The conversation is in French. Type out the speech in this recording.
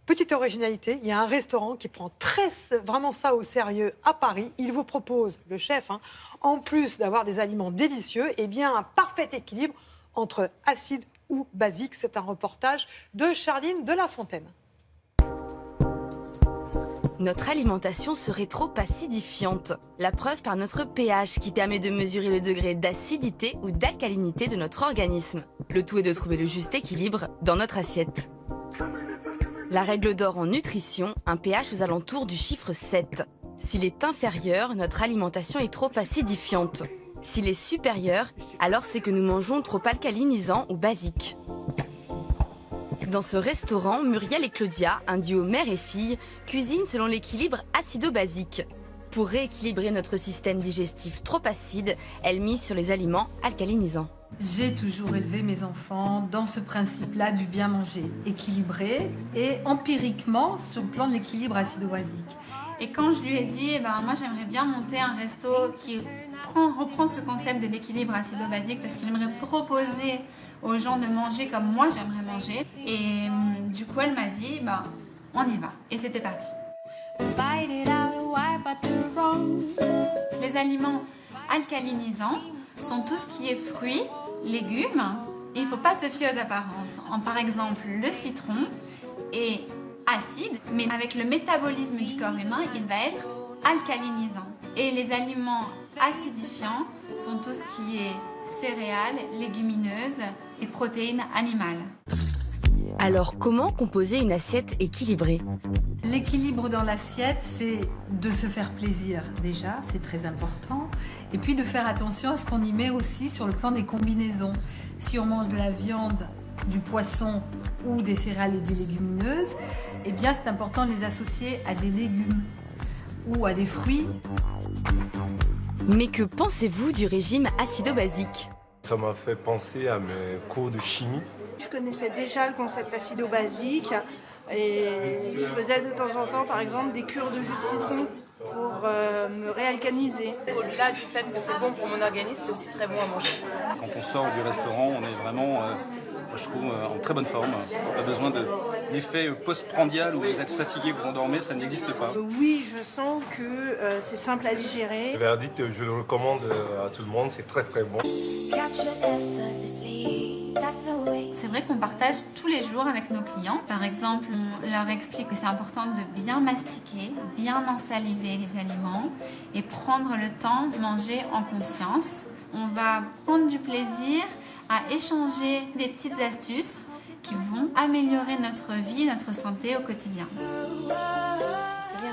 Petite originalité, il y a un restaurant qui prend vraiment ça au sérieux à Paris. Il vous propose, le chef, en plus d'avoir des aliments délicieux, eh bien un parfait équilibre entre acide ou basique. C'est un reportage de Charline de La Fontaine. Notre alimentation serait trop acidifiante. La preuve par notre pH qui permet de mesurer le degré d'acidité ou d'alcalinité de notre organisme. Le tout est de trouver le juste équilibre dans notre assiette. La règle d'or en nutrition, un pH aux alentours du chiffre 7. S'il est inférieur, notre alimentation est trop acidifiante. S'il est supérieur, alors c'est que nous mangeons trop alcalinisant ou basique. Dans ce restaurant, Muriel et Claudia, un duo mère et fille, cuisinent selon l'équilibre acido-basique. Pour rééquilibrer notre système digestif trop acide, elles misent sur les aliments alcalinisants. J'ai toujours élevé mes enfants dans ce principe-là du bien manger, équilibré et empiriquement sur le plan de l'équilibre acido-basique. Et quand je lui ai dit, moi j'aimerais bien monter un resto qui reprend ce concept de l'équilibre acido-basique parce que j'aimerais proposer aux gens de manger comme moi j'aimerais manger. Et du coup elle m'a dit, on y va. Et c'était parti. Les aliments alcalinisants sont tout ce qui est fruits, légumes. Il ne faut pas se fier aux apparences. Par exemple, le citron est acide, mais avec le métabolisme du corps humain, il va être alcalinisant. Et les aliments acidifiants sont tout ce qui est céréales, légumineuses et protéines animales. Alors, comment composer une assiette équilibrée? L'équilibre dans l'assiette, c'est de se faire plaisir déjà, c'est très important. Et puis de faire attention à ce qu'on y met aussi sur le plan des combinaisons. Si on mange de la viande, du poisson ou des céréales et des légumineuses, eh bien c'est important de les associer à des légumes ou à des fruits. Mais que pensez-vous du régime acido-basique? Ça m'a fait penser à mes cours de chimie. Je connaissais déjà le concept acido-basique et je faisais de temps en temps, par exemple, des cures de jus de citron pour me réalcaliniser. Au-delà du fait que c'est bon pour mon organisme, c'est aussi très bon à manger. Quand on sort du restaurant, on est vraiment, je trouve, en très bonne forme. Pas besoin de l'effet post-prandial où vous êtes fatigué, vous endormez, ça n'existe pas. Oui, je sens que c'est simple à digérer. Le verdict, je le recommande à tout le monde, c'est très très bon. C'est vrai qu'on partage tous les jours avec nos clients. Par exemple, on leur explique que c'est important de bien mastiquer, bien ensaliver les aliments et prendre le temps de manger en conscience. On va prendre du plaisir à échanger des petites astuces qui vont améliorer notre vie, notre santé au quotidien.